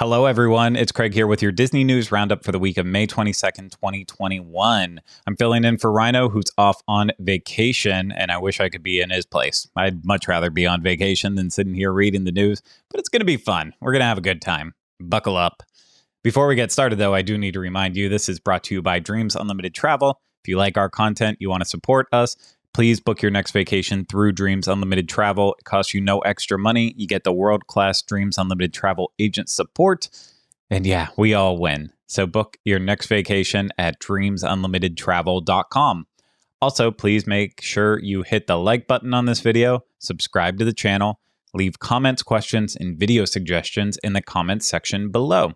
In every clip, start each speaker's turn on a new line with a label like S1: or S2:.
S1: Hello, everyone. It's Craig here with your Disney News Roundup for the week of May 22nd, 2021. I'm filling in for Rhino, who's off on vacation, and I wish I could be in his place. I'd much rather be on vacation than sitting here reading the news, but it's going to be fun. We're going to have a good time. Buckle up. Before we get started, though, I do need to remind you this is brought to you by Dreams Unlimited Travel. If you like our content, you want to support us, please book your next vacation through Dreams Unlimited Travel. It costs you no extra money. You get the world-class Dreams Unlimited Travel agent support. And yeah, we all win. So book your next vacation at dreamsunlimitedtravel.com. Also, please make sure you hit the like button on this video, subscribe to the channel, leave comments, questions, and video suggestions in the comments section below.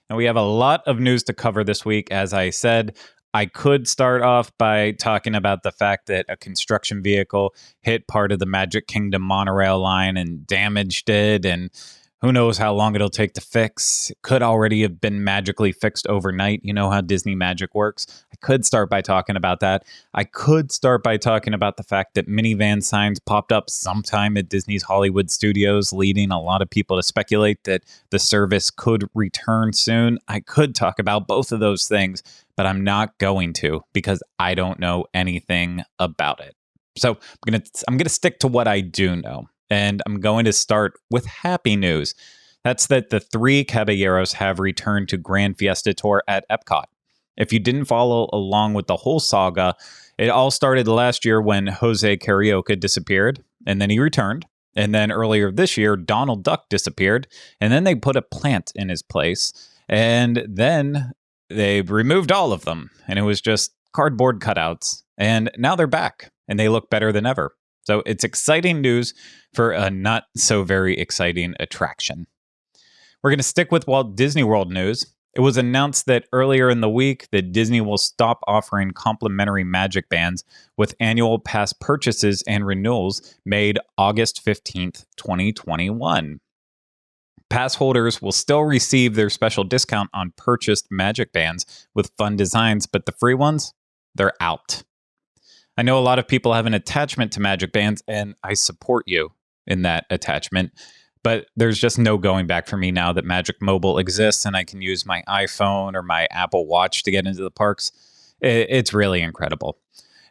S1: And we have a lot of news to cover this week. As I said, I could start off by talking about the fact that a construction vehicle hit part of the Magic Kingdom monorail line and damaged it, and who knows how long it'll take to fix. It could already have been magically fixed overnight. You know how Disney magic works. I could start by talking about that. I could start by talking about the fact that minivan signs popped up sometime at Disney's Hollywood Studios, leading a lot of people to speculate that the service could return soon. I could talk about both of those things, but I'm not going to because I don't know anything about it. So I'm gonna stick to what I do know. And I'm going to start with happy news. That's that the 3 Caballeros have returned to Grand Fiesta Tour at Epcot. If you didn't follow along with the whole saga, it all started last year when Jose Carioca disappeared, and then he returned. And then earlier this year, Donald Duck disappeared, and then they put a plant in his place. And then they removed all of them, and it was just cardboard cutouts. And now they're back, and they look better than ever. So it's exciting news for a not so very exciting attraction. We're going to stick with Walt Disney World news. It was announced that earlier in the week that Disney will stop offering complimentary MagicBands with annual pass purchases and renewals made August 15th, 2021. Pass holders will still receive their special discount on purchased MagicBands with fun designs, but the free ones, they're out. I know a lot of people have an attachment to MagicBands, and I support you in that attachment, but there's just no going back for me now that Magic Mobile exists and I can use my iPhone or my Apple Watch to get into the parks. It's really incredible.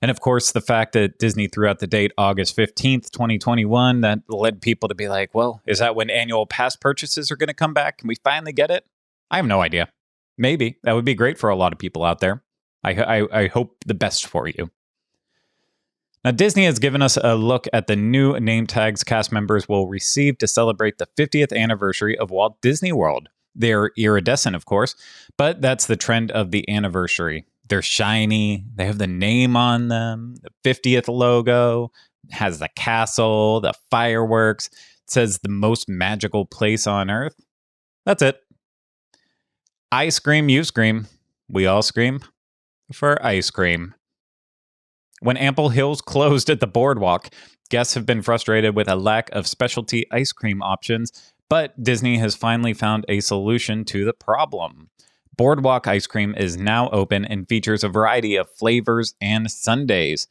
S1: And of course, the fact that Disney threw out the date August 15th, 2021, that led people to be like, well, is that when annual pass purchases are going to come back? Can we finally get it? I have no idea. Maybe. That would be great for a lot of people out there. I hope the best for you. Now, Disney has given us a look at the new name tags cast members will receive to celebrate the 50th anniversary of Walt Disney World. They're iridescent, of course, but that's the trend of the anniversary. They're shiny, they have the name on them, the 50th logo, has the castle, the fireworks, it says the most magical place on earth. That's it. I scream, you scream, we all scream for ice cream. When Ample Hills closed at the BoardWalk, guests have been frustrated with a lack of specialty ice cream options, but Disney has finally found a solution to the problem. BoardWalk ice cream is now open and features a variety of flavors and sundaes.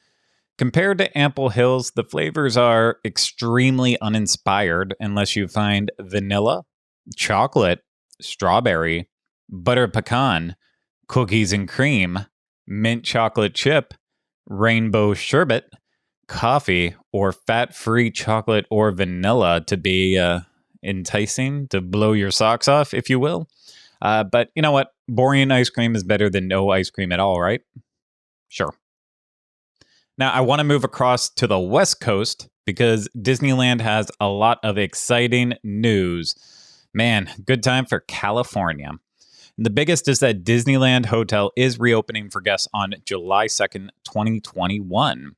S1: Compared to Ample Hills, the flavors are extremely uninspired unless you find vanilla, chocolate, strawberry, butter pecan, cookies and cream, mint chocolate chip, rainbow sherbet, coffee, or fat-free chocolate or vanilla to be enticing, to blow your socks off, if you will. But you know what? Boring ice cream is better than no ice cream at all, right? Sure. Now, I want to move across to the West Coast because Disneyland has a lot of exciting news. Man, good time for California. The biggest is that Disneyland Hotel is reopening for guests on July 2nd, 2021.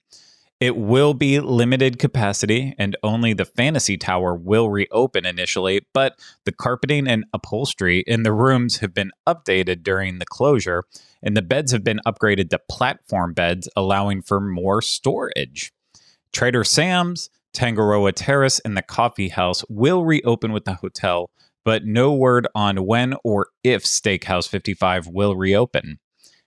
S1: It will be limited capacity and only the Fantasy Tower will reopen initially, but the carpeting and upholstery in the rooms have been updated during the closure, and the beds have been upgraded to platform beds, allowing for more storage. Trader Sam's, Tangaroa Terrace, and the Coffee House will reopen with the hotel, but no word on when or if Steakhouse 55 will reopen.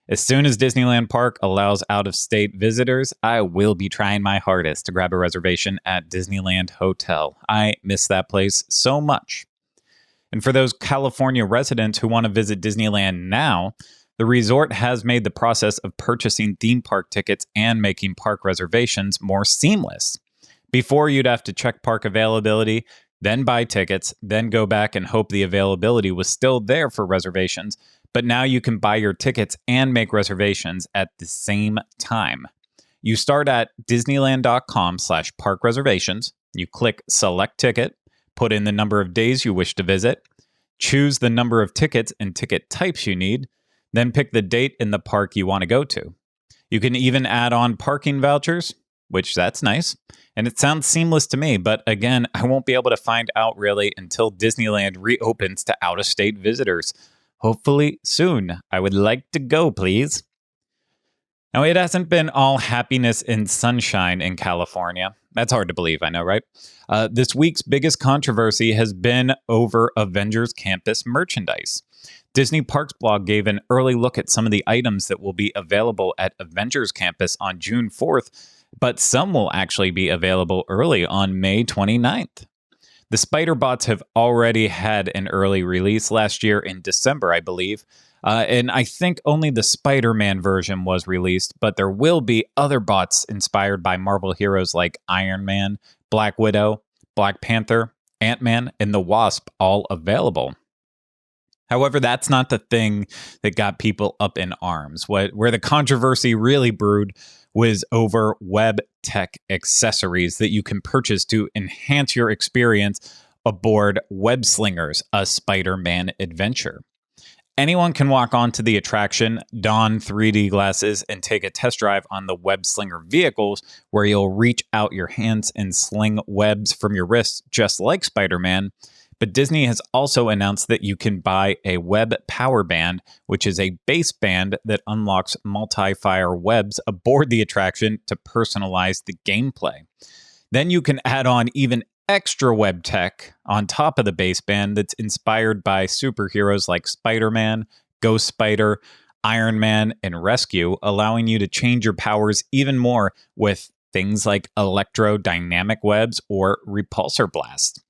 S1: As soon as Disneyland Park allows out-of-state visitors, I will be trying my hardest to grab a reservation at Disneyland Hotel. I miss that place so much. And for those California residents who want to visit Disneyland now, the resort has made the process of purchasing theme park tickets and making park reservations more seamless. Before, you'd have to check park availability, then buy tickets, then go back and hope the availability was still there for reservations. But now you can buy your tickets and make reservations at the same time. You start at disneyland.com/park reservations. You click select ticket, put in the number of days you wish to visit, choose the number of tickets and ticket types you need, then pick the date in the park you want to go to. You can even add on parking vouchers, which that's nice. And it sounds seamless to me, but again, I won't be able to find out really until Disneyland reopens to out-of-state visitors. Hopefully soon. I would like to go, please. Now, it hasn't been all happiness and sunshine in California. That's hard to believe, I know, right? This week's biggest controversy has been over Avengers campus merchandise. Disney Parks blog gave an early look at some of the items that will be available at Avengers campus on June 4th, but some will actually be available early on May 29th. The Spider Bots have already had an early release last year in December, I believe. And I think only the Spider-Man version was released, but there will be other bots inspired by Marvel heroes like Iron Man, Black Widow, Black Panther, Ant-Man, and the Wasp all available. However, that's not the thing that got people up in arms. Where the controversy really brewed was over web tech accessories that you can purchase to enhance your experience aboard Web Slingers, a Spider-Man adventure. Anyone can walk onto the attraction, don 3D glasses, and take a test drive on the Web Slinger vehicles, where you'll reach out your hands and sling webs from your wrists, just like Spider-Man. But Disney has also announced that you can buy a web power band, which is a base band that unlocks multi-fire webs aboard the attraction to personalize the gameplay. Then you can add on even extra web tech on top of the base band that's inspired by superheroes like Spider-Man, Ghost Spider, Iron Man, and Rescue, allowing you to change your powers even more with things like electrodynamic webs or repulsor blast.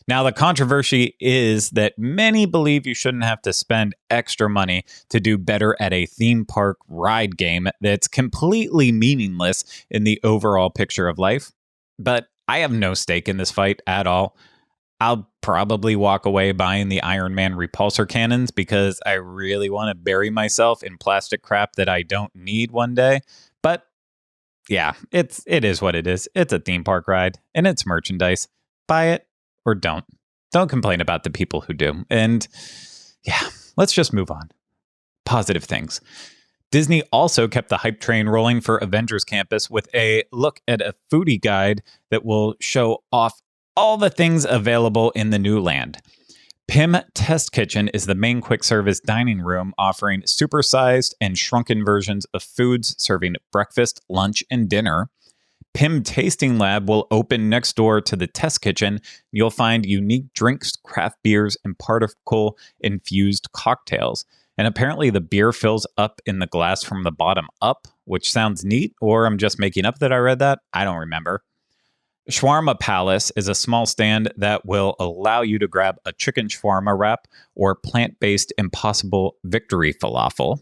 S1: Now, the controversy is that many believe you shouldn't have to spend extra money to do better at a theme park ride game that's completely meaningless in the overall picture of life. But I have no stake in this fight at all. I'll probably walk away buying the Iron Man repulsor cannons because I really want to bury myself in plastic crap that I don't need one day. But yeah, it is what it is. It's a theme park ride and it's merchandise. Buy it or don't. Don't complain about the people who do. And yeah, let's just move on. Positive things. Disney also kept the hype train rolling for Avengers Campus with a look at a foodie guide that will show off all the things available in the new land. Pym Test Kitchen is the main quick service dining room offering supersized and shrunken versions of foods serving breakfast, lunch, and dinner. Pym Tasting Lab will open next door to the Test Kitchen. You'll find unique drinks, craft beers, and particle-infused cocktails. And apparently the beer fills up in the glass from the bottom up, which sounds neat, or I'm just making up that I read that. I don't remember. Shawarma Palace is a small stand that will allow you to grab a chicken shawarma wrap or plant-based Impossible Victory falafel.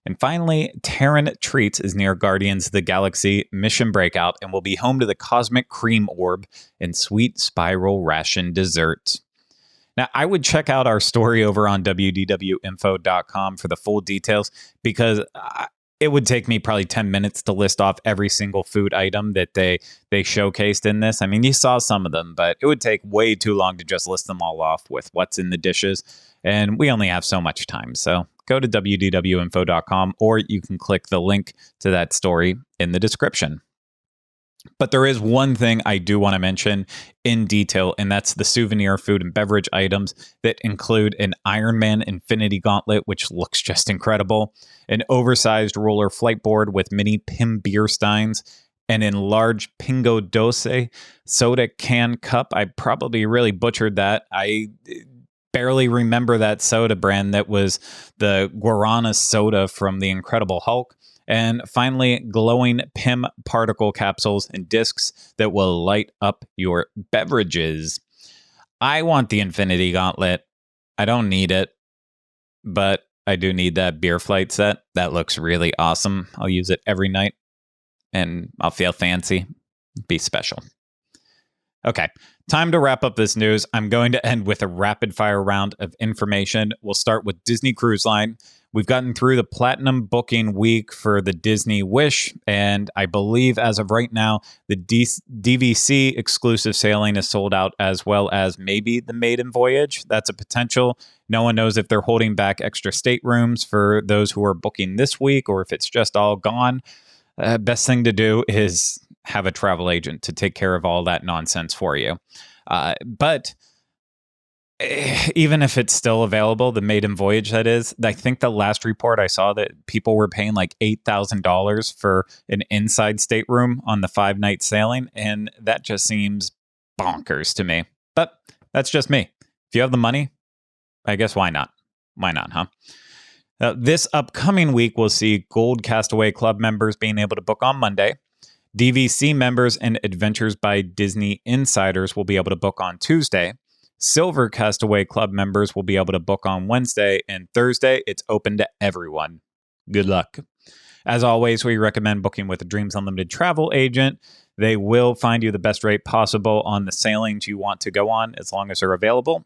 S1: And finally, Terran Treats is near Guardians of the Galaxy Mission Breakout and will be home to the Cosmic Cream Orb and Sweet Spiral Ration desserts. Now, I would check out our story over on wdwinfo.com for the full details because it would take me probably 10 minutes to list off every single food item that they showcased in this. I mean, you saw some of them, but it would take way too long to just list them all off with what's in the dishes. And we only have so much time. So go to wdwinfo.com or you can click the link to that story in the description. But there is one thing I do want to mention in detail, and that's the souvenir food and beverage items that include an Iron Man Infinity Gauntlet, which looks just incredible, an oversized roller flight board with mini Pym beer steins, an enlarged Pingo Doce soda can cup. I probably really butchered that. I barely remember that soda brand that was the Guarana soda from The Incredible Hulk. And finally, glowing Pym particle capsules and discs that will light up your beverages. I want the Infinity Gauntlet. I don't need it, but I do need that beer flight set. That looks really awesome. I'll use it every night and I'll feel fancy, be special. Okay, time to wrap up this news. I'm going to end with a rapid fire round of information. We'll start with Disney Cruise Line. We've gotten through the platinum booking week for the Disney Wish, and I believe as of right now, the DVC exclusive sailing is sold out, as well as maybe the maiden voyage. That's a potential. No one knows if they're holding back extra staterooms for those who are booking this week or if it's just all gone. Best thing to do is have a travel agent to take care of all that nonsense for you. But even if it's still available, the maiden voyage, that is, I think the last report I saw that people were paying like $8,000 for an inside stateroom on the 5-night sailing. And that just seems bonkers to me. But that's just me. If you have the money, I guess why not? Why not, huh? This upcoming week, we'll see Gold Castaway Club members being able to book on Monday. DVC members and Adventures by Disney Insiders will be able to book on Tuesday. Silver Castaway Club members will be able to book on Wednesday, and Thursday, it's open to everyone. Good luck. As always, we recommend booking with a Dreams Unlimited travel agent. They will find you the best rate possible on the sailings you want to go on, as long as they're available.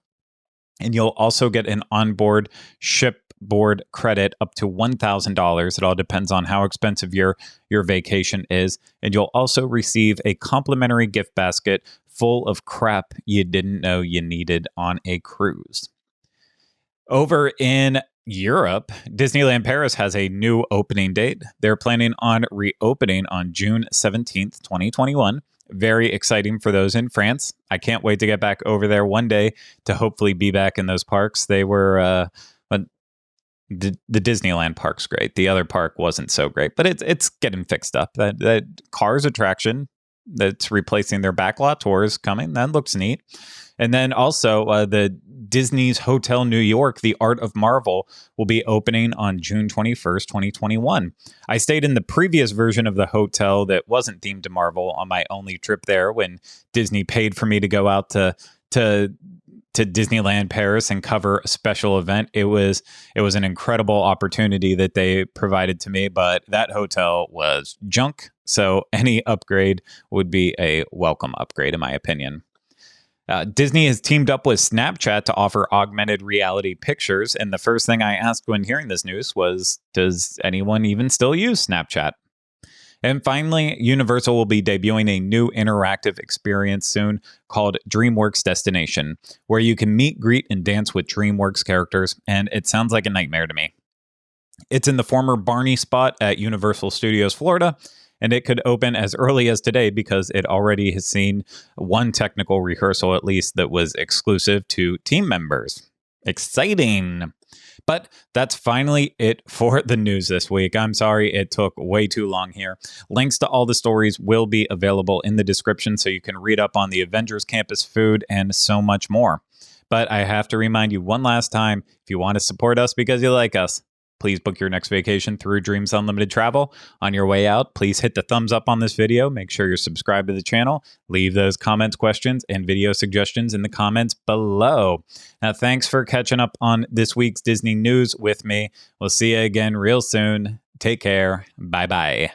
S1: And you'll also get an onboard shipboard credit up to $1,000. It all depends on how expensive your vacation is. And you'll also receive a complimentary gift basket full of crap you didn't know you needed on a cruise. Over in Europe, Disneyland Paris has a new opening date. They're planning on reopening on June 17th, 2021. Very exciting for those in France. I can't wait to get back over there one day to hopefully be back in those parks. They were, the Disneyland park's great. The other park wasn't so great, but it's getting fixed up. That Cars attraction that's replacing their backlot tour is coming. That looks neat. And then also the Disney's Hotel New York, The Art of Marvel, will be opening on June 21st, 2021. I stayed in the previous version of the hotel that wasn't themed to Marvel on my only trip there when Disney paid for me to go out to Disneyland Paris and cover a special event. It was an incredible opportunity that they provided to me, but that hotel was junk. So any upgrade would be a welcome upgrade, in my opinion. Disney has teamed up with Snapchat to offer augmented reality pictures. And the first thing I asked when hearing this news was, does anyone even still use Snapchat? And finally, Universal will be debuting a new interactive experience soon called DreamWorks Destination, where you can meet, greet, and dance with DreamWorks characters. And it sounds like a nightmare to me. It's in the former Barney spot at Universal Studios Florida, and it could open as early as today because it already has seen one technical rehearsal, at least, that was exclusive to team members. Exciting! But that's finally it for the news this week. I'm sorry it took way too long here. Links to all the stories will be available in the description so you can read up on the Avengers campus food and so much more. But I have to remind you one last time, if you want to support us because you like us, please book your next vacation through Dreams Unlimited Travel. On your way out, please hit the thumbs up on this video. Make sure you're subscribed to the channel. Leave those comments, questions, and video suggestions in the comments below. Now, thanks for catching up on this week's Disney news with me. We'll see you again real soon. Take care. Bye-bye.